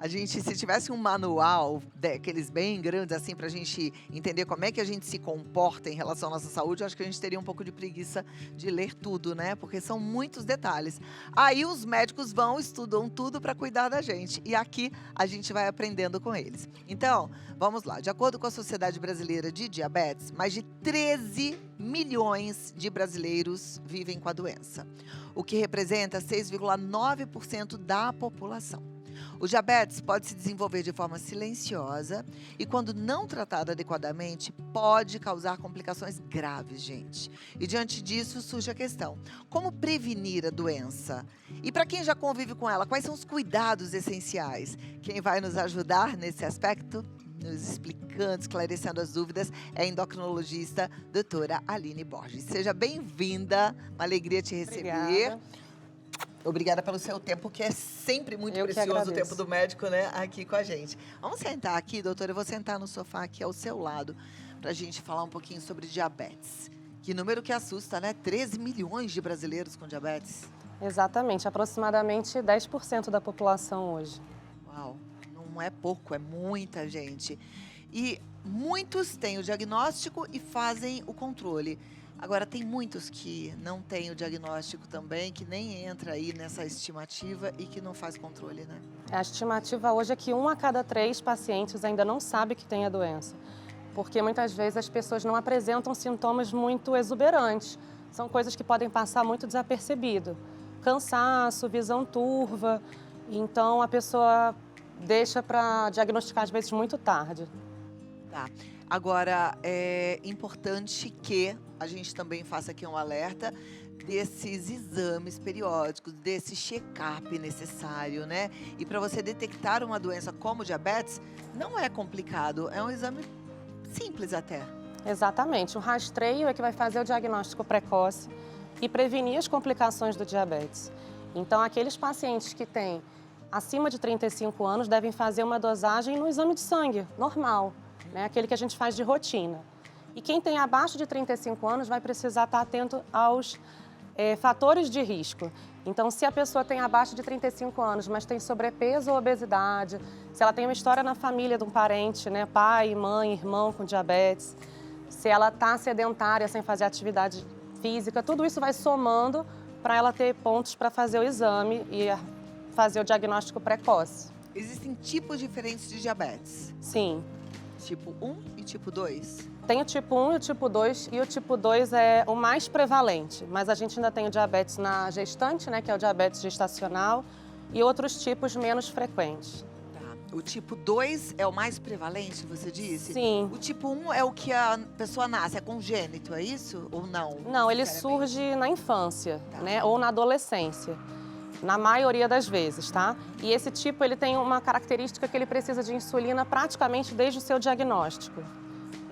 A gente, se tivesse um manual daqueles bem grandes, assim, pra gente entender como é que a gente se comporta em relação à nossa saúde, eu acho que a gente teria um pouco de preguiça de ler tudo, né? Porque são muitos detalhes. Aí os médicos vão, estudam tudo para cuidar da gente. E aqui a gente vai aprendendo com eles. Então, vamos lá. De acordo com a Sociedade Brasileira de Diabetes, mais de 13 milhões de brasileiros vivem com a doença, o que representa 6,9% da população. O diabetes pode se desenvolver de forma silenciosa e, quando não tratado adequadamente, pode causar complicações graves, gente. E diante disso surge a questão: como prevenir a doença? E para quem já convive com ela, quais são os cuidados essenciais? Quem vai nos ajudar nesse aspecto, nos explicando, esclarecendo as dúvidas, é a endocrinologista doutora Aline Borges. Seja bem-vinda, uma alegria te receber. Obrigada. Obrigada pelo seu tempo, que é sempre muito Eu que precioso o agradeço. tempo do médico, né, aqui com a gente. Vamos sentar aqui, doutora, eu vou sentar no sofá aqui ao seu lado, para a gente falar um pouquinho sobre diabetes. Que número que assusta, né? 13 milhões de brasileiros com diabetes. Exatamente, aproximadamente 10% da população hoje. Uau, não é pouco, é muita gente. E muitos têm o diagnóstico e fazem o controle. Agora, tem muitos que não têm o diagnóstico também, que nem entra aí nessa estimativa e que não faz controle, né? A estimativa hoje é que 1 a cada 3 pacientes ainda não sabe que tem a doença, porque muitas vezes as pessoas não apresentam sintomas muito exuberantes. São coisas que podem passar muito desapercebido. Cansaço, visão turva, então a pessoa deixa para diagnosticar às vezes muito tarde. Tá. Agora, é importante que a gente também faça aqui um alerta desses exames periódicos, desse check-up necessário, né? E para você detectar uma doença como diabetes, não é complicado, é um exame simples até. Exatamente, o rastreio é que vai fazer o diagnóstico precoce e prevenir as complicações do diabetes. Então, aqueles pacientes que têm acima de 35 anos devem fazer uma dosagem no exame de sangue, normal, né? Aquele que a gente faz de rotina. E quem tem abaixo de 35 anos vai precisar estar atento aos fatores de risco. Então, se a pessoa tem abaixo de 35 anos, mas tem sobrepeso ou obesidade, se ela tem uma história na família de um parente, né, pai, mãe, irmão com diabetes, se ela está sedentária, sem fazer atividade física, tudo isso vai somando para ela ter pontos para fazer o exame e fazer o diagnóstico precoce. Existem tipos diferentes de diabetes, Sim. tipo 1 e tipo 2. Tem o tipo 1 e o tipo 2, e o tipo 2 é o mais prevalente, mas a gente ainda tem o diabetes na gestante, né, que é o diabetes gestacional, e outros tipos menos frequentes. Tá. O tipo 2 é o mais prevalente, você disse? Sim. O tipo 1 é o que a pessoa nasce, é congênito, é isso? Ou não? Não, ele necessariamente? surge na infância, Tá. né, ou na adolescência, na maioria das vezes, tá? E esse tipo, ele tem uma característica que ele precisa de insulina praticamente desde o seu diagnóstico.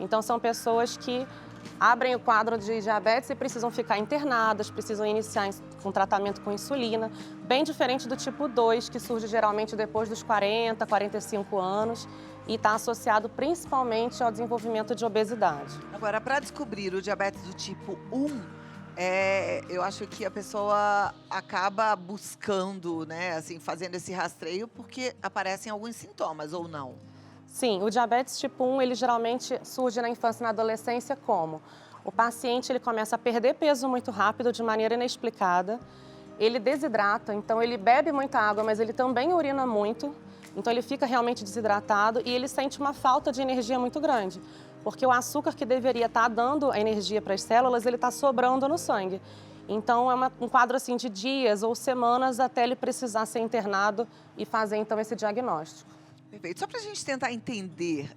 Então, são pessoas que abrem o quadro de diabetes e precisam ficar internadas, precisam iniciar com tratamento com insulina, bem diferente do tipo 2, que surge geralmente depois dos 40, 45 anos e está associado principalmente ao desenvolvimento de obesidade. Agora, para descobrir o diabetes do tipo 1, eu acho que a pessoa acaba buscando, né, assim, fazendo esse rastreio, porque aparecem alguns sintomas, ou não? Sim, o diabetes tipo 1, ele geralmente surge na infância e na adolescência como? O paciente ele começa a perder peso muito rápido, de maneira inexplicada, ele desidrata, então ele bebe muita água, mas ele também urina muito, então ele fica realmente desidratado e ele sente uma falta de energia muito grande, porque o açúcar que deveria estar dando a energia para as células, ele está sobrando no sangue. Então é um quadro assim de dias ou semanas até ele precisar ser internado e fazer então esse diagnóstico. Perfeito. Só para a gente tentar entender,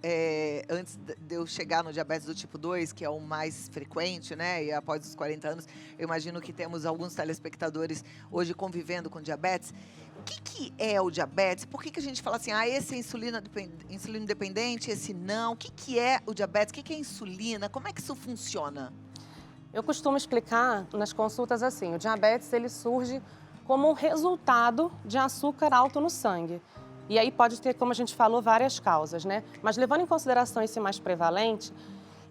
antes de eu chegar no diabetes do tipo 2, que é o mais frequente, né? E após os 40 anos, eu imagino que temos alguns telespectadores hoje convivendo com diabetes. O que é o diabetes? Por que a gente fala assim, esse é insulina dependente, esse não? O que é o diabetes? O que é insulina? Como é que isso funciona? Eu costumo explicar nas consultas assim, o diabetes ele surge como um resultado de açúcar alto no sangue. E aí pode ter, como a gente falou, várias causas, né? Mas levando em consideração esse mais prevalente,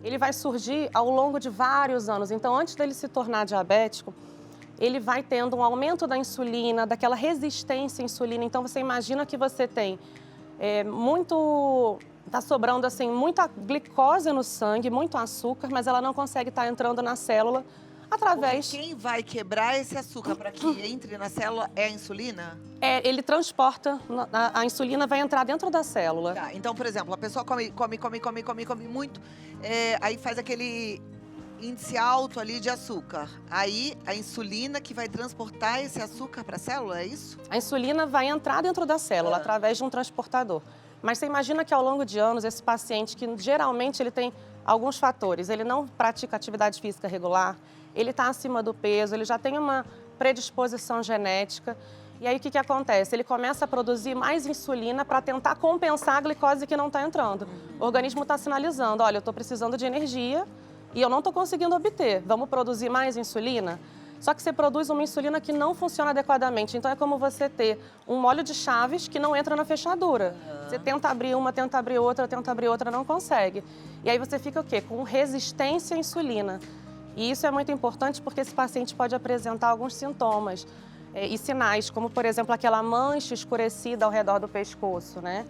ele vai surgir ao longo de vários anos. Então, antes dele se tornar diabético, ele vai tendo um aumento da insulina, daquela resistência à insulina. Então, você imagina que você tem Tá sobrando assim muita glicose no sangue, muito açúcar, mas ela não consegue estar entrando na célula através. Porque quem vai quebrar esse açúcar para que entre na célula é a insulina? Ele transporta, a insulina vai entrar dentro da célula. Tá, então, por exemplo, a pessoa come muito, aí faz aquele índice alto ali de açúcar. Aí a insulina que vai transportar esse açúcar para a célula, é isso? A insulina vai entrar dentro da célula através de um transportador. Mas você imagina que ao longo de anos, esse paciente, que geralmente ele tem alguns fatores, ele não pratica atividade física regular, ele está acima do peso, ele já tem uma predisposição genética. E aí o que acontece? Ele começa a produzir mais insulina para tentar compensar a glicose que não está entrando. O organismo está sinalizando, olha, eu estou precisando de energia e eu não estou conseguindo obter. Vamos produzir mais insulina? Só que você produz uma insulina que não funciona adequadamente. Então é como você ter um molho de chaves que não entra na fechadura. Você tenta abrir uma, tenta abrir outra, não consegue. E aí você fica o quê? Com resistência à insulina. E isso é muito importante porque esse paciente pode apresentar alguns sintomas e sinais, como por exemplo aquela mancha escurecida ao redor do pescoço, né?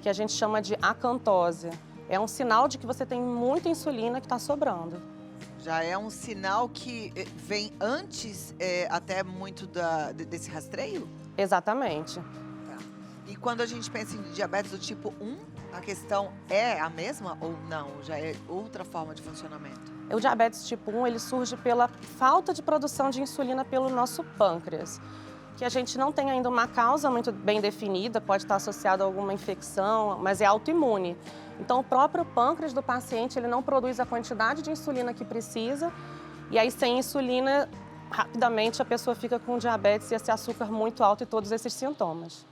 Que a gente chama de acantose. É um sinal de que você tem muita insulina que está sobrando. Já é um sinal que vem antes até muito desse rastreio? Exatamente. Tá. E quando a gente pensa em diabetes do tipo 1, a questão é a mesma ou não? Já é outra forma de funcionamento? O diabetes tipo 1, ele surge pela falta de produção de insulina pelo nosso pâncreas, que a gente não tem ainda uma causa muito bem definida, pode estar associado a alguma infecção, mas é autoimune. Então, o próprio pâncreas do paciente, ele não produz a quantidade de insulina que precisa, e aí, sem insulina, rapidamente a pessoa fica com diabetes e esse açúcar muito alto e todos esses sintomas.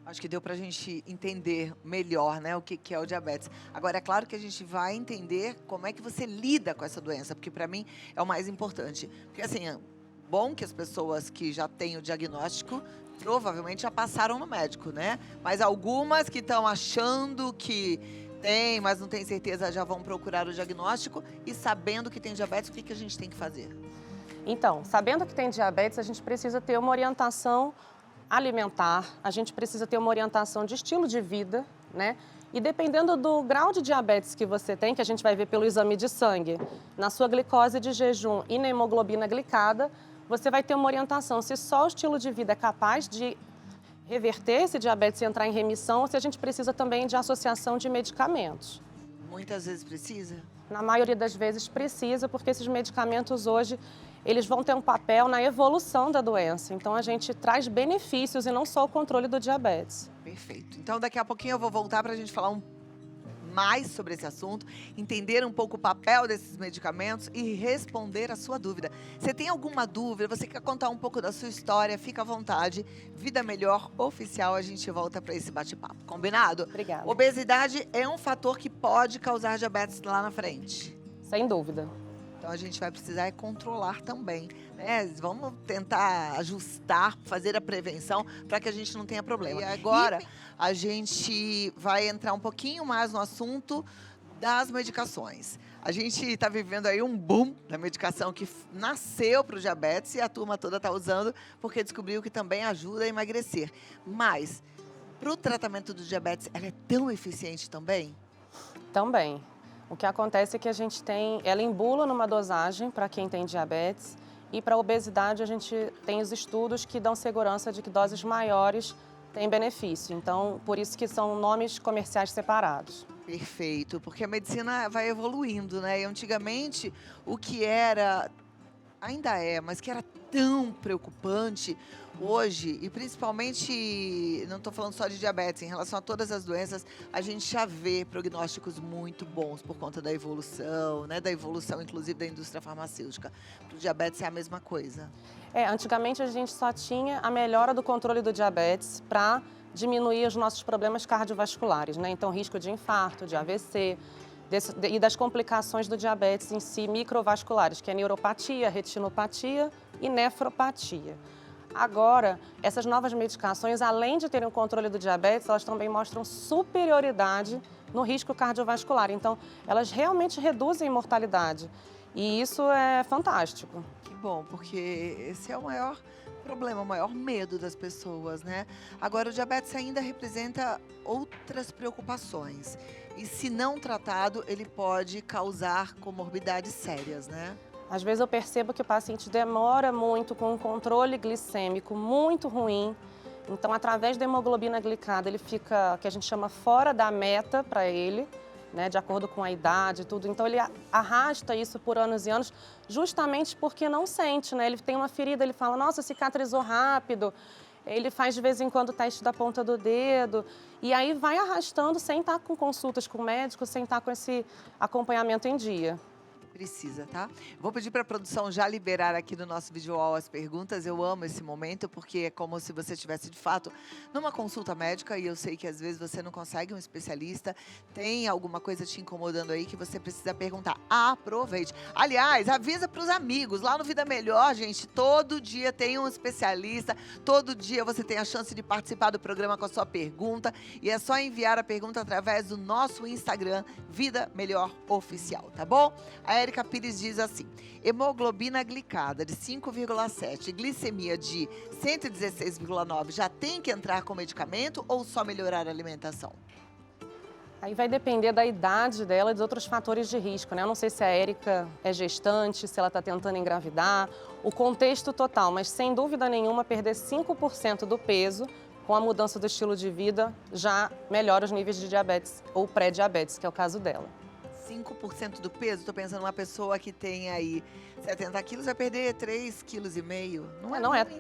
Acho que deu pra gente entender melhor, né, o que é o diabetes. Agora, é claro que a gente vai entender como é que você lida com essa doença, porque para mim é o mais importante. Porque, assim, é bom que as pessoas que já têm o diagnóstico provavelmente já passaram no médico, né? Mas algumas que estão achando que tem, mas não tem certeza, já vão procurar o diagnóstico. E sabendo que tem diabetes, o que a gente tem que fazer? Então, sabendo que tem diabetes, a gente precisa ter uma orientação alimentar, a gente precisa ter uma orientação de estilo de vida, né? E dependendo do grau de diabetes que você tem, que a gente vai ver pelo exame de sangue, na sua glicose de jejum e na hemoglobina glicada, você vai ter uma orientação se só o estilo de vida é capaz de reverter esse diabetes e entrar em remissão, ou se a gente precisa também de associação de medicamentos. Muitas vezes precisa? Na maioria das vezes precisa, porque esses medicamentos hoje, eles vão ter um papel na evolução da doença. Então, a gente traz benefícios e não só o controle do diabetes. Perfeito. Então, daqui a pouquinho eu vou voltar para a gente falar mais sobre esse assunto, entender um pouco o papel desses medicamentos e responder a sua dúvida. Você tem alguma dúvida, você quer contar um pouco da sua história, fica à vontade. Vida Melhor Oficial, a gente volta para esse bate-papo. Combinado? Obrigada. Obesidade é um fator que pode causar diabetes lá na frente. Sem dúvida. Então, a gente vai precisar controlar também, né? Vamos tentar ajustar, fazer a prevenção para que a gente não tenha problema. E agora, a gente vai entrar um pouquinho mais no assunto das medicações. A gente está vivendo aí um boom da medicação que nasceu para o diabetes e a turma toda está usando porque descobriu que também ajuda a emagrecer. Mas, para o tratamento do diabetes, ela é tão eficiente também? Também. O que acontece é que a gente tem, ela embula numa dosagem para quem tem diabetes e para a obesidade a gente tem os estudos que dão segurança de que doses maiores têm benefício. Então, por isso que são nomes comerciais separados. Perfeito, porque a medicina vai evoluindo, né? E antigamente, o que era, ainda é, mas que era tão preocupante, hoje, e principalmente, não estou falando só de diabetes, em relação a todas as doenças, a gente já vê prognósticos muito bons por conta da evolução, né? Da evolução, inclusive, da indústria farmacêutica. Para o diabetes é a mesma coisa. Antigamente a gente só tinha a melhora do controle do diabetes para diminuir os nossos problemas cardiovasculares, né? Então, risco de infarto, de AVC, e das complicações do diabetes em si, microvasculares, que é neuropatia, retinopatia e nefropatia. Agora, essas novas medicações, além de terem o controle do diabetes, elas também mostram superioridade no risco cardiovascular. Então, elas realmente reduzem a mortalidade. E isso é fantástico. Que bom, porque esse é o maior problema, o maior medo das pessoas, né? Agora, o diabetes ainda representa outras preocupações. E se não tratado, ele pode causar comorbidades sérias, né? Às vezes eu percebo que o paciente demora muito com um controle glicêmico muito ruim. Então, através da hemoglobina glicada, ele fica, que a gente chama fora da meta para ele, né, de acordo com a idade e tudo. Então, ele arrasta isso por anos e anos, justamente porque não sente, né? Ele tem uma ferida, ele fala, nossa, cicatrizou rápido. Ele faz de vez em quando o teste da ponta do dedo. E aí vai arrastando sem estar com consultas com o médico, sem estar com esse acompanhamento em dia. Precisa, tá? Vou pedir para a produção já liberar aqui no nosso vídeo wall as perguntas. Eu amo esse momento porque é como se você estivesse, de fato, numa consulta médica e eu sei que às vezes você não consegue um especialista, tem alguma coisa te incomodando aí que você precisa perguntar. Aproveite. Aliás, avisa para os amigos. Lá no Vida Melhor, gente, todo dia tem um especialista, todo dia você tem a chance de participar do programa com a sua pergunta e é só enviar a pergunta através do nosso Instagram, Vida Melhor Oficial, tá bom? A Érica Pires diz assim, hemoglobina glicada de 5,7, glicemia de 116,9, já tem que entrar com medicamento ou só melhorar a alimentação? Aí vai depender da idade dela e de outros fatores de risco, né? Eu não sei se a Érica é gestante, se ela está tentando engravidar, o contexto total, mas sem dúvida nenhuma perder 5% do peso com a mudança do estilo de vida já melhora os níveis de diabetes ou pré-diabetes, que é o caso dela. 5% do peso, estou pensando numa pessoa que tem aí 70 quilos, vai perder 3,5 quilos.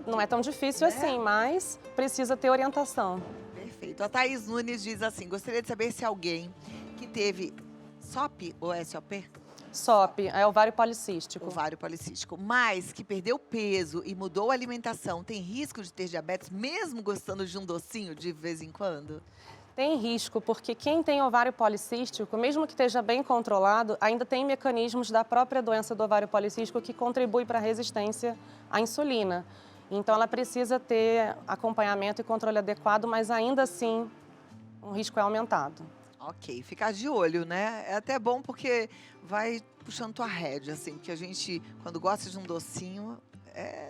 Não é tão difícil assim, mas precisa ter orientação. Perfeito. A Thaís Nunes diz assim, gostaria de saber se alguém que teve SOP ou SOP? SOP, é ovário policístico. Ovário policístico, mas que perdeu peso e mudou a alimentação, tem risco de ter diabetes mesmo gostando de um docinho de vez em quando? Tem risco, porque quem tem ovário policístico, mesmo que esteja bem controlado, ainda tem mecanismos da própria doença do ovário policístico que contribuem para a resistência à insulina. Então, ela precisa ter acompanhamento e controle adequado, mas ainda assim, o risco é aumentado. Ok, ficar de olho, né? É até bom porque vai puxando tua rédea, assim, porque a gente, quando gosta de um docinho,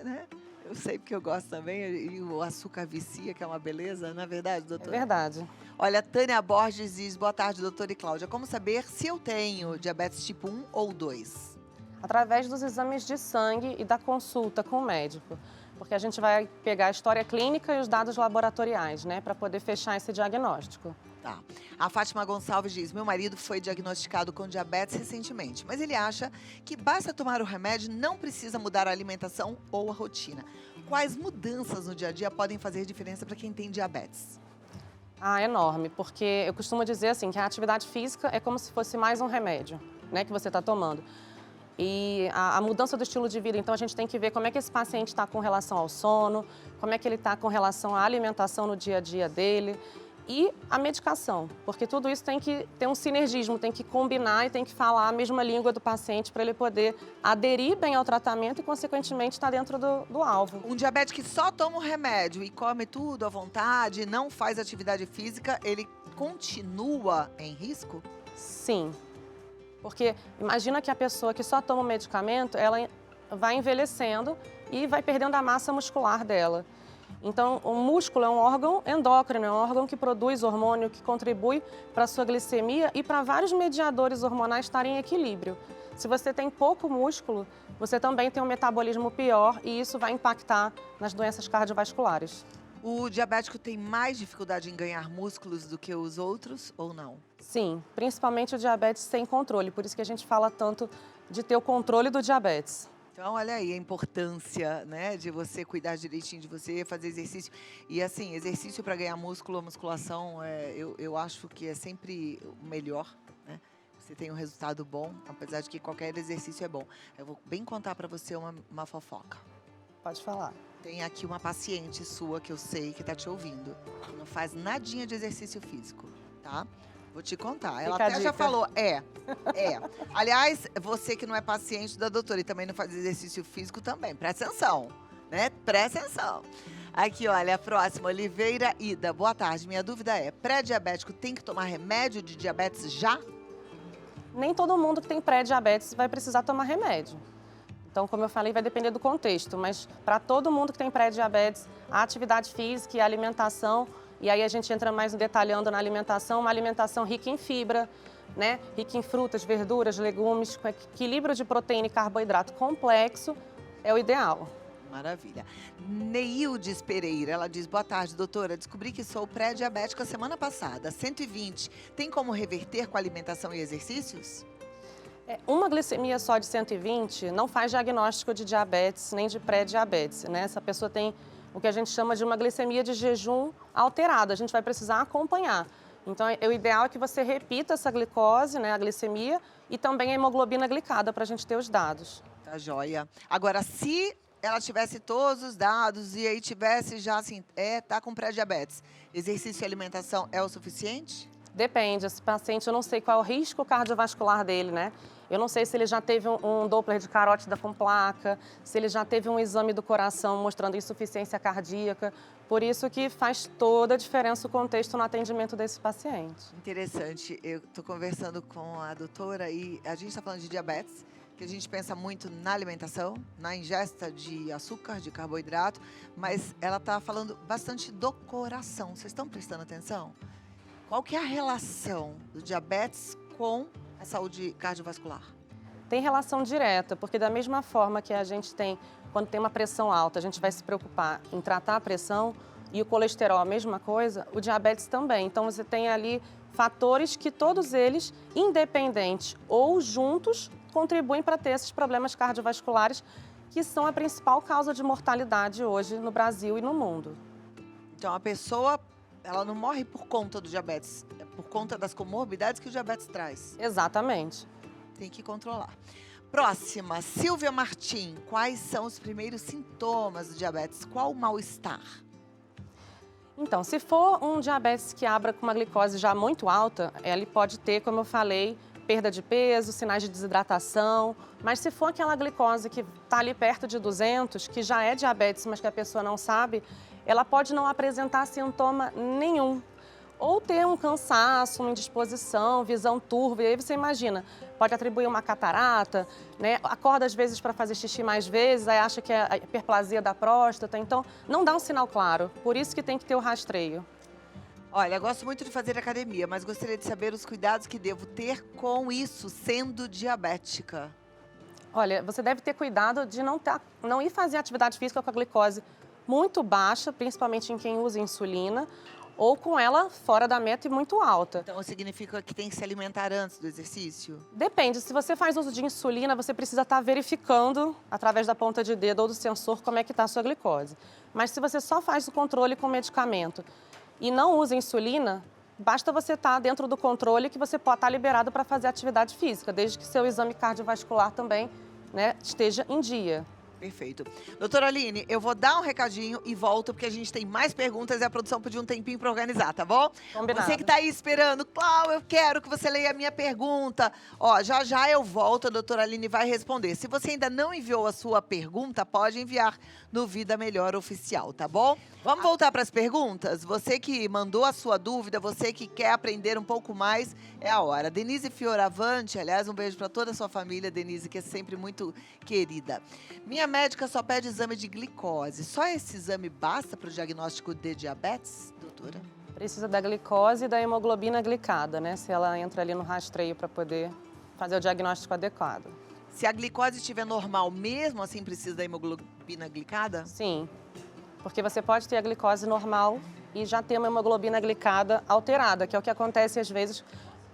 né? Eu sei porque eu gosto também, e o açúcar vicia, que é uma beleza, não é verdade, doutora? É verdade. Olha, Tânia Borges diz, boa tarde, doutora e Cláudia. Como saber se eu tenho diabetes tipo 1 ou 2? Através dos exames de sangue e da consulta com o médico. Porque a gente vai pegar a história clínica e os dados laboratoriais, né, para poder fechar esse diagnóstico. Tá. A Fátima Gonçalves diz, meu marido foi diagnosticado com diabetes recentemente, mas ele acha que basta tomar o remédio, não precisa mudar a alimentação ou a rotina. Quais mudanças no dia a dia podem fazer diferença para quem tem diabetes? Enorme, porque eu costumo dizer assim, que a atividade física é como se fosse mais um remédio, né, que você está tomando. E a mudança do estilo de vida, então a gente tem que ver como é que esse paciente está com relação ao sono, como é que ele está com relação à alimentação no dia a dia dele e a medicação, porque tudo isso tem que ter um sinergismo, tem que combinar e tem que falar a mesma língua do paciente para ele poder aderir bem ao tratamento e, consequentemente, estar dentro do alvo. Um diabético que só toma o remédio e come tudo à vontade, não faz atividade física, ele continua em risco? Sim, porque imagina que a pessoa que só toma o medicamento, ela vai envelhecendo e vai perdendo a massa muscular dela. Então, o músculo é um órgão endócrino, é um órgão que produz hormônio, que contribui para a sua glicemia e para vários mediadores hormonais estarem em equilíbrio. Se você tem pouco músculo, você também tem um metabolismo pior e isso vai impactar nas doenças cardiovasculares. O diabético tem mais dificuldade em ganhar músculos do que os outros ou não? Sim, principalmente o diabetes sem controle, por isso que a gente fala tanto de ter o controle do diabetes. Então, olha aí a importância, né, de você cuidar direitinho de você, fazer exercício. E assim, exercício para ganhar músculo, musculação, eu acho que é sempre o melhor, né? Você tem um resultado bom, apesar de que qualquer exercício é bom. Eu vou bem contar para você uma fofoca. Pode falar. Tem aqui uma paciente sua que eu sei que está te ouvindo. Não faz nadinha de exercício físico, tá? Vou te contar. Ela até já falou, Aliás, você que não é paciente da doutora e também não faz exercício físico também, presta atenção, né? Presta atenção. Aqui, olha, a próxima, Oliveira Ida. Boa tarde, minha dúvida é, pré-diabético tem que tomar remédio de diabetes já? Nem todo mundo que tem pré-diabetes vai precisar tomar remédio. Então, como eu falei, vai depender do contexto, mas para todo mundo que tem pré-diabetes, a atividade física e a alimentação, e aí a gente entra mais detalhando na alimentação, uma alimentação rica em fibra, né? Rica em frutas, verduras, legumes, com equilíbrio de proteína e carboidrato complexo, é o ideal. Maravilha. Neildes Pereira, ela diz, boa tarde, doutora. Descobri que sou pré-diabética semana passada, 120. Tem como reverter com alimentação e exercícios? Uma glicemia só de 120 não faz diagnóstico de diabetes nem de pré-diabetes, né? Essa pessoa tem o que a gente chama de uma glicemia de jejum alterada. A gente vai precisar acompanhar. Então, o ideal é que você repita essa glicose, né, a glicemia, e também a hemoglobina glicada para a gente ter os dados. Tá joia. Agora, se ela tivesse todos os dados e aí tivesse já assim, tá com pré-diabetes, exercício e alimentação é o suficiente? Depende, esse paciente, eu não sei qual é o risco cardiovascular dele, né? Eu não sei se ele já teve um Doppler de carótida com placa, se ele já teve um exame do coração mostrando insuficiência cardíaca. Por isso que faz toda a diferença o contexto no atendimento desse paciente. Interessante. Eu estou conversando com a doutora e a gente está falando de diabetes, que a gente pensa muito na alimentação, na ingesta de açúcar, de carboidrato, mas ela está falando bastante do coração. Vocês estão prestando atenção? Qual que é a relação do diabetes com a saúde cardiovascular? Tem relação direta, porque da mesma forma que a gente tem, quando tem uma pressão alta, a gente vai se preocupar em tratar a pressão e o colesterol a mesma coisa, o diabetes também. Então você tem ali fatores que todos eles, independentes ou juntos, contribuem para ter esses problemas cardiovasculares que são a principal causa de mortalidade hoje no Brasil e no mundo. Então a pessoa, ela não morre por conta do diabetes, é por conta das comorbidades que o diabetes traz. Exatamente. Tem que controlar. Próxima, Silvia Martim. Quais são os primeiros sintomas do diabetes? Qual o mal-estar? Então, se for um diabetes que abra com uma glicose já muito alta, ele pode ter, como eu falei, perda de peso, sinais de desidratação. Mas se for aquela glicose que está ali perto de 200, que já é diabetes, mas que a pessoa não sabe, ela pode não apresentar sintoma nenhum. Ou ter um cansaço, uma indisposição, visão turva. E aí você imagina, pode atribuir uma catarata, né? Acorda às vezes para fazer xixi mais vezes, aí acha que é a hiperplasia da próstata. Então, não dá um sinal claro. Por isso que tem que ter o rastreio. Olha, eu gosto muito de fazer academia, mas gostaria de saber os cuidados que devo ter com isso, sendo diabética. Olha, você deve ter cuidado de não ir fazer atividade física com a glicose muito baixa, principalmente em quem usa insulina, ou com ela fora da meta e muito alta. Então, significa que tem que se alimentar antes do exercício? Depende. Se você faz uso de insulina, você precisa estar verificando, através da ponta de dedo ou do sensor, como é que está a sua glicose. Mas se você só faz o controle com medicamento e não usa insulina, basta você estar dentro do controle que você pode estar liberado para fazer atividade física, desde que seu exame cardiovascular também, né, esteja em dia. Perfeito. Doutora Aline, eu vou dar um recadinho e volto, porque a gente tem mais perguntas e a produção pediu um tempinho para organizar, tá bom? Combinado. Você que tá aí esperando, Clau, eu quero que você leia a minha pergunta. Ó, já já eu volto, a doutora Aline vai responder. Se você ainda não enviou a sua pergunta, pode enviar no Vida Melhor Oficial, tá bom? Vamos voltar para as perguntas? Você que mandou a sua dúvida, você que quer aprender um pouco mais, é a hora. Denise Fioravante, aliás, um beijo para toda a sua família, Denise, que é sempre muito querida. Minha médica só pede exame de glicose. Só esse exame basta para o diagnóstico de diabetes, doutora? Precisa da glicose e da hemoglobina glicada, né? Se ela entra ali no rastreio para poder fazer o diagnóstico adequado. Se a glicose estiver normal, mesmo assim precisa da hemoglobina glicada? Sim, porque você pode ter a glicose normal e já ter uma hemoglobina glicada alterada, que é o que acontece às vezes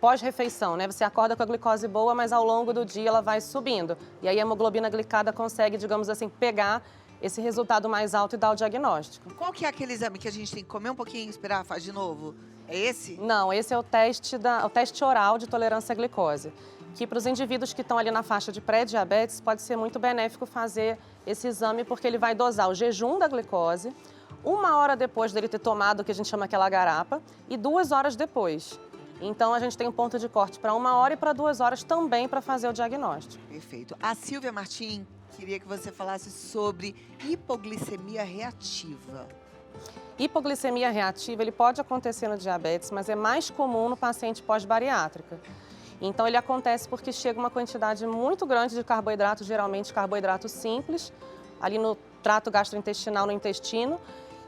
pós-refeição, né? Você acorda com a glicose boa, mas ao longo do dia ela vai subindo. E aí a hemoglobina glicada consegue, digamos assim, pegar esse resultado mais alto e dar o diagnóstico. Qual que é aquele exame que a gente tem que comer um pouquinho e esperar, faz de novo? É esse? Não, esse é o teste oral de tolerância à glicose, que para os indivíduos que estão ali na faixa de pré-diabetes pode ser muito benéfico fazer esse exame, porque ele vai dosar o jejum da glicose, 1 hora depois dele ter tomado o que a gente chama aquela garapa e 2 horas depois. Então, a gente tem um ponto de corte para 1 hora e para 2 horas também para fazer o diagnóstico. Perfeito. A Silvia Martim queria que você falasse sobre hipoglicemia reativa. Hipoglicemia reativa, ele pode acontecer no diabetes, mas é mais comum no paciente pós-bariátrica. Então ele acontece porque chega uma quantidade muito grande de carboidrato, geralmente carboidrato simples, ali no trato gastrointestinal, no intestino.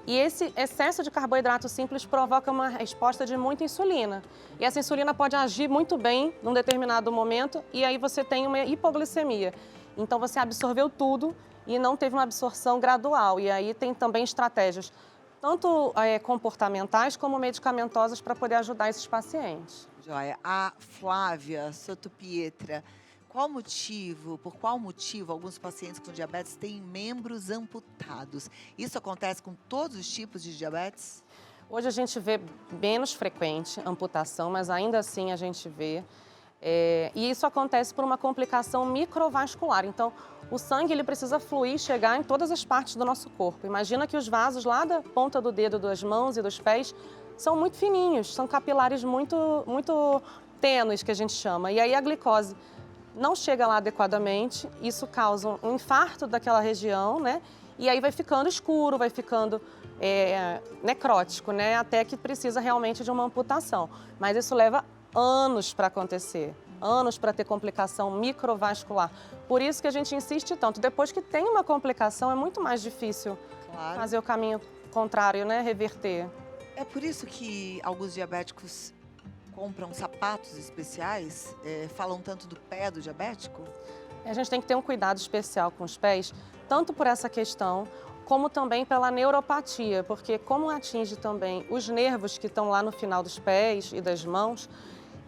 E esse excesso de carboidrato simples provoca uma resposta de muita insulina. E essa insulina pode agir muito bem num determinado momento e aí você tem uma hipoglicemia. Então você absorveu tudo e não teve uma absorção gradual. E aí tem também estratégias, tanto comportamentais como medicamentosas, para poder ajudar esses pacientes. Joia. A Flávia Sotopietra, por qual motivo alguns pacientes com diabetes têm membros amputados? Isso acontece com todos os tipos de diabetes? Hoje a gente vê menos frequente amputação, mas ainda assim a gente vê. E isso acontece por uma complicação microvascular. Então, o sangue ele precisa fluir e chegar em todas as partes do nosso corpo. Imagina que os vasos lá da ponta do dedo das mãos e dos pés são muito fininhos, são capilares muito tênues, que a gente chama. E aí a glicose não chega lá adequadamente, isso causa um infarto daquela região, né? E aí vai ficando escuro, vai ficando necrótico, né? Até que precisa realmente de uma amputação. Mas isso leva anos para acontecer, anos para ter complicação microvascular. Por isso que a gente insiste tanto. Depois que tem uma complicação, é muito mais difícil fazer o caminho contrário, né? Reverter. É por isso que alguns diabéticos compram sapatos especiais? Falam tanto do pé do diabético? A gente tem que ter um cuidado especial com os pés, tanto por essa questão, como também pela neuropatia, porque como atinge também os nervos que estão lá no final dos pés e das mãos,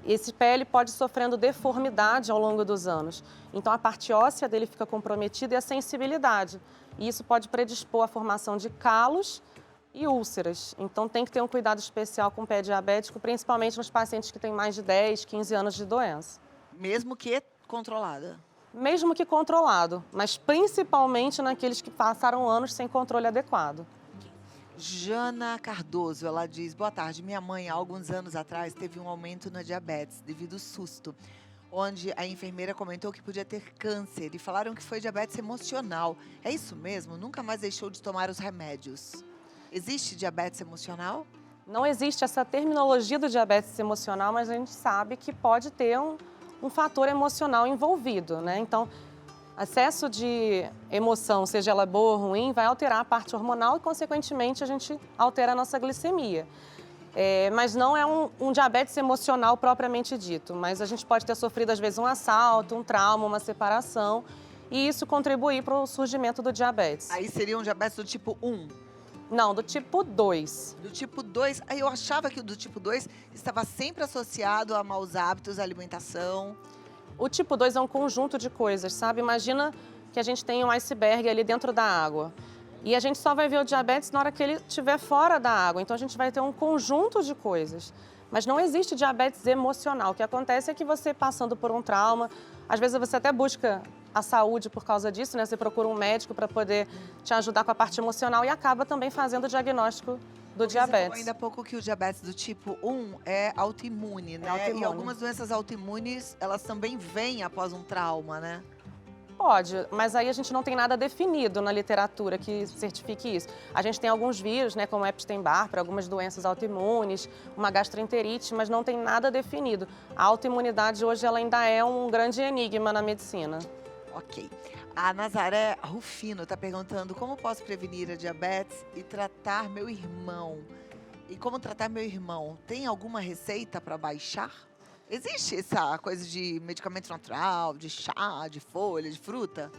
esse pé ele pode ir sofrendo deformidade ao longo dos anos. Então a parte óssea dele fica comprometida e a sensibilidade. E isso pode predispor à formação de calos e úlceras. Então tem que ter um cuidado especial com o pé diabético, principalmente nos pacientes que têm mais de 10, 15 anos de doença. Mesmo que controlada? Mesmo que controlado, mas principalmente naqueles que passaram anos sem controle adequado. Jana Cardoso, ela diz: boa tarde, minha mãe há alguns anos atrás teve um aumento na diabetes devido ao susto, onde a enfermeira comentou que podia ter câncer e falaram que foi diabetes emocional. É isso mesmo? Nunca mais deixou de tomar os remédios. Existe diabetes emocional? Não existe essa terminologia do diabetes emocional, mas a gente sabe que pode ter um fator emocional envolvido, né? Então, excesso de emoção, seja ela boa ou ruim, vai alterar a parte hormonal e, consequentemente, a gente altera a nossa glicemia. Mas não é um diabetes emocional propriamente dito, mas a gente pode ter sofrido, às vezes, um assalto, um trauma, uma separação, e isso contribuir para o surgimento do diabetes. Aí seria um diabetes do tipo 1? Não, do tipo 2. Do tipo 2, aí eu achava que o do tipo 2 estava sempre associado a maus hábitos, alimentação. O tipo 2 é um conjunto de coisas, sabe? Imagina que a gente tem um iceberg ali dentro da água. E a gente só vai ver o diabetes na hora que ele estiver fora da água. Então a gente vai ter um conjunto de coisas. Mas não existe diabetes emocional. O que acontece é que você, passando por um trauma, às vezes você até busca a saúde por causa disso, né? Você procura um médico para poder te ajudar com a parte emocional e acaba também fazendo o diagnóstico do diabetes. Você falou ainda há pouco que o diabetes do tipo 1 é autoimune, né? Autoimune. E algumas doenças autoimunes, elas também vêm após um trauma, né? Pode, mas aí a gente não tem nada definido na literatura que certifique isso. A gente tem alguns vírus, né, como Epstein-Barr, para algumas doenças autoimunes, uma gastroenterite, mas não tem nada definido. A autoimunidade hoje ela ainda é um grande enigma na medicina. Ok. A Nazaré Rufino está perguntando como posso prevenir a diabetes e tratar meu irmão. E como tratar meu irmão? Tem alguma receita para baixar? Existe essa coisa de medicamento natural, de chá, de folha, de fruta?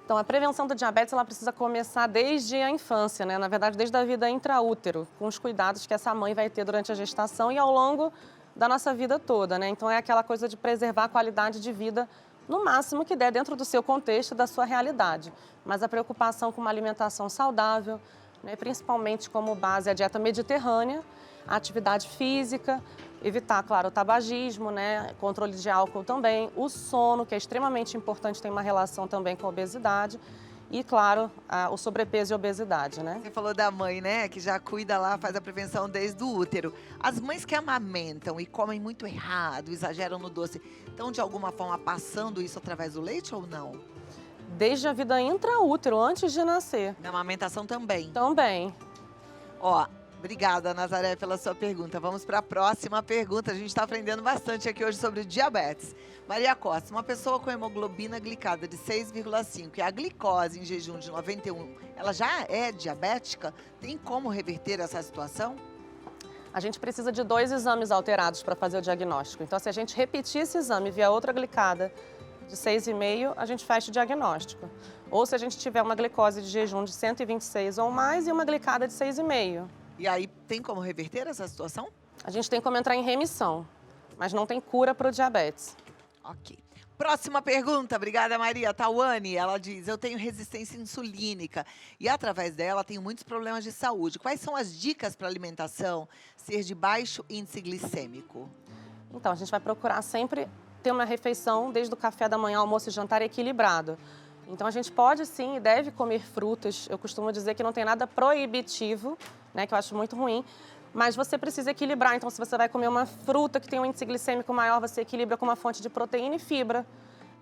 Então, a prevenção do diabetes ela precisa começar desde a infância, né? Na verdade, desde a vida intraútero, com os cuidados que essa mãe vai ter durante a gestação e ao longo da nossa vida toda, né? Então, é aquela coisa de preservar a qualidade de vida no máximo que der dentro do seu contexto, da sua realidade. Mas a preocupação com uma alimentação saudável, né? Principalmente como base a dieta mediterrânea, a atividade física, evitar, claro, o tabagismo, né? Controle de álcool também, o sono, que é extremamente importante, tem uma relação também com a obesidade. E, claro, o sobrepeso e a obesidade, né? Você falou da mãe, né? Que já cuida lá, faz a prevenção desde o útero. As mães que amamentam e comem muito errado, exageram no doce, estão de alguma forma passando isso através do leite ou não? Desde a vida intraútero, antes de nascer. Na amamentação também. Também. Ó, Obrigada, Nazaré, pela sua pergunta. Vamos para a próxima pergunta. A gente está aprendendo bastante aqui hoje sobre diabetes. Maria Costa, uma pessoa com hemoglobina glicada de 6,5 e a glicose em jejum de 91, ela já é diabética? Tem como reverter essa situação? A gente precisa de 2 exames alterados para fazer o diagnóstico. Então, se a gente repetir esse exame e vier outra glicada de 6,5, a gente fecha o diagnóstico. Ou se a gente tiver uma glicose de jejum de 126 ou mais e uma glicada de 6,5. E aí, tem como reverter essa situação? A gente tem como entrar em remissão, mas não tem cura para o diabetes. Ok. Próxima pergunta, obrigada Maria. Tawane, ela diz, eu tenho resistência insulínica e através dela tenho muitos problemas de saúde. Quais são as dicas para alimentação ser de baixo índice glicêmico? Então, a gente vai procurar sempre ter uma refeição, desde o café da manhã, almoço e jantar equilibrado. Então, a gente pode sim e deve comer frutas. Eu costumo dizer que não tem nada proibitivo, né, que eu acho muito ruim, mas você precisa equilibrar. Então, se você vai comer uma fruta que tem um índice glicêmico maior, você equilibra com uma fonte de proteína e fibra.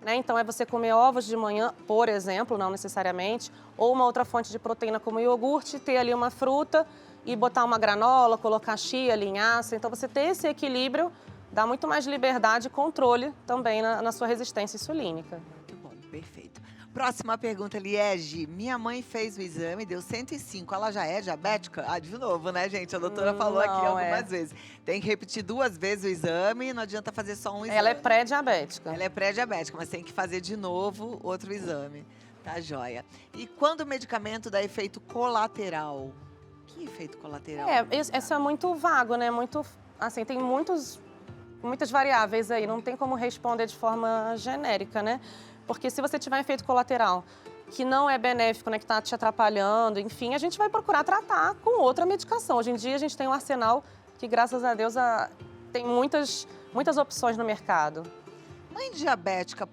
Né? Então, é você comer ovos de manhã, por exemplo, não necessariamente, ou uma outra fonte de proteína como iogurte, ter ali uma fruta e botar uma granola, colocar chia, linhaça. Então, você ter esse equilíbrio dá muito mais liberdade e controle também na sua resistência insulínica. Muito bom, perfeito. Próxima pergunta, Liege. Minha mãe fez o exame, deu 105. Ela já é diabética? Ah, de novo, né, gente? A doutora falou aqui algumas vezes. Tem que repetir 2 vezes o exame, não adianta fazer só um exame. Ela é pré-diabética. Ela é pré-diabética, mas tem que fazer de novo outro exame. Tá joia. E quando o medicamento dá efeito colateral? Que efeito colateral? Isso é muito vago, né? Muito, assim, tem muitas variáveis aí, não tem como responder de forma genérica, né? Porque se você tiver efeito colateral que não é benéfico, né, que está te atrapalhando, enfim, a gente vai procurar tratar com outra medicação. Hoje em dia a gente tem um arsenal que, graças a Deus, tem muitas opções no mercado. Mãe diabética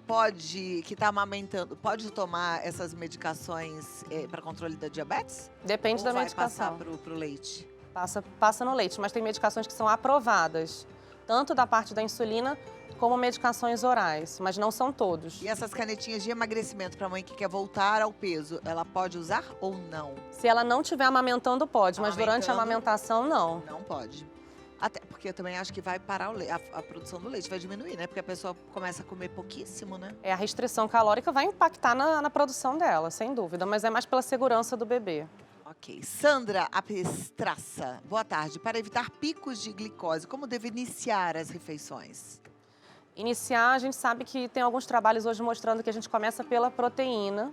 que está amamentando, pode tomar essas medicações para controle da diabetes? Depende da medicação. Ou vai passar para o leite? Passa no leite, mas tem medicações que são aprovadas, tanto da parte da insulina como medicações orais, mas não são todos. E essas canetinhas de emagrecimento para mãe que quer voltar ao peso, ela pode usar ou não? Se ela não estiver amamentando, pode, mas durante a amamentação, não. Não pode. Até porque eu também acho que vai parar a produção do leite, vai diminuir, né? Porque a pessoa começa a comer pouquíssimo, né? A restrição calórica vai impactar na produção dela, sem dúvida, mas é mais pela segurança do bebê. Ok. Sandra Apestraça, boa tarde. Para evitar picos de glicose, como devo iniciar as refeições? Iniciar, a gente sabe que tem alguns trabalhos hoje mostrando que a gente começa pela proteína,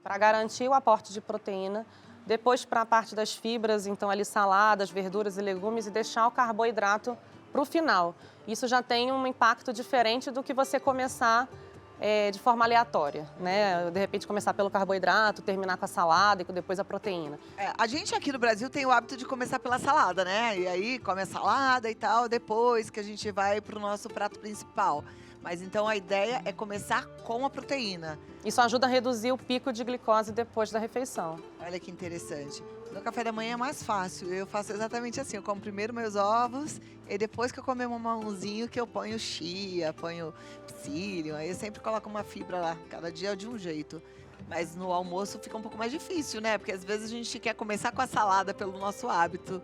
para garantir o aporte de proteína. Depois para a parte das fibras, então ali saladas, verduras e legumes e deixar o carboidrato para o final. Isso já tem um impacto diferente do que você começar de forma aleatória, né? De repente começar pelo carboidrato, terminar com a salada e depois a proteína. A gente aqui no Brasil tem o hábito de começar pela salada, né? E aí come a salada e tal, depois que a gente vai para o nosso prato principal. Mas então a ideia é começar com a proteína. Isso ajuda a reduzir o pico de glicose depois da refeição. Olha que interessante. No café da manhã é mais fácil. Eu faço exatamente assim. Eu como primeiro meus ovos e depois que eu comer um mamãozinho que eu ponho chia, ponho psyllium. Aí eu sempre coloco uma fibra lá. Cada dia é de um jeito. Mas no almoço fica um pouco mais difícil, né? Porque às vezes a gente quer começar com a salada pelo nosso hábito.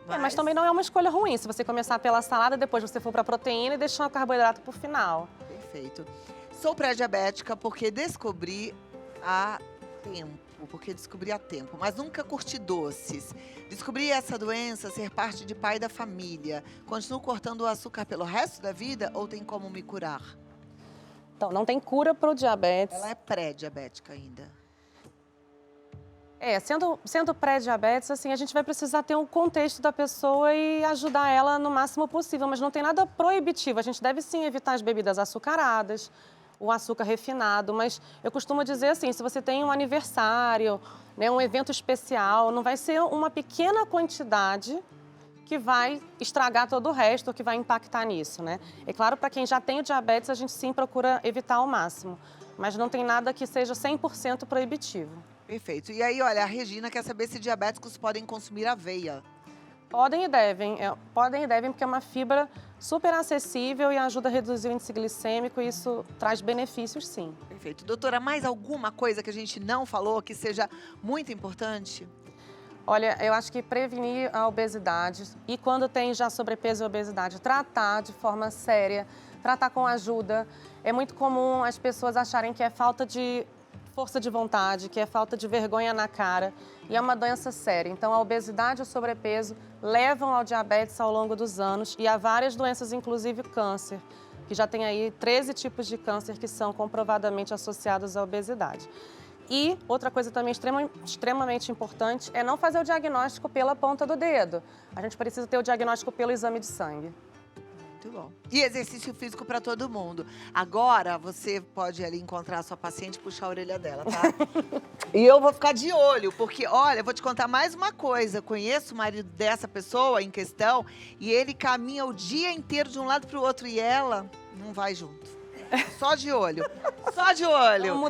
Mas também não é uma escolha ruim. Se você começar pela salada, depois você for para a proteína e deixar o carboidrato para o final. Perfeito. Sou pré-diabética porque descobri há tempo, mas nunca curti doces. Descobri essa doença ser parte de pai da família. Continuo cortando o açúcar pelo resto da vida ou tem como me curar? Então, não tem cura para o diabetes. Ela é pré-diabética ainda. Sendo pré-diabetes, assim, a gente vai precisar ter um contexto da pessoa e ajudar ela no máximo possível, mas não tem nada proibitivo. A gente deve sim evitar as bebidas açucaradas, o açúcar refinado, mas eu costumo dizer assim, se você tem um aniversário, né, um evento especial, não vai ser uma pequena quantidade que vai estragar todo o resto ou que vai impactar nisso, né? É claro, para quem já tem o diabetes, a gente sim procura evitar ao máximo, mas não tem nada que seja 100% proibitivo. Perfeito. E aí, olha, a Regina quer saber se diabéticos podem consumir aveia. Podem e devem, porque é uma fibra super acessível e ajuda a reduzir o índice glicêmico e isso traz benefícios, sim. Perfeito. Doutora, mais alguma coisa que a gente não falou que seja muito importante? Olha, eu acho que prevenir a obesidade e quando tem já sobrepeso e obesidade, tratar de forma séria, tratar com ajuda. É muito comum as pessoas acharem que é falta de força de vontade, que é falta de vergonha na cara, e é uma doença séria. Então, a obesidade e o sobrepeso levam ao diabetes ao longo dos anos e a várias doenças, inclusive câncer, que já tem aí 13 tipos de câncer que são comprovadamente associados à obesidade. E outra coisa também extremamente importante é não fazer o diagnóstico pela ponta do dedo. A gente precisa ter o diagnóstico pelo exame de sangue. Muito bom. E exercício físico para todo mundo. Agora, você pode ali encontrar a sua paciente e puxar a orelha dela, tá? E eu vou ficar de olho, porque, olha, eu vou te contar mais uma coisa. Conheço o marido dessa pessoa em questão e ele caminha o dia inteiro de um lado para o outro e ela não vai junto. Só de olho. Só de olho.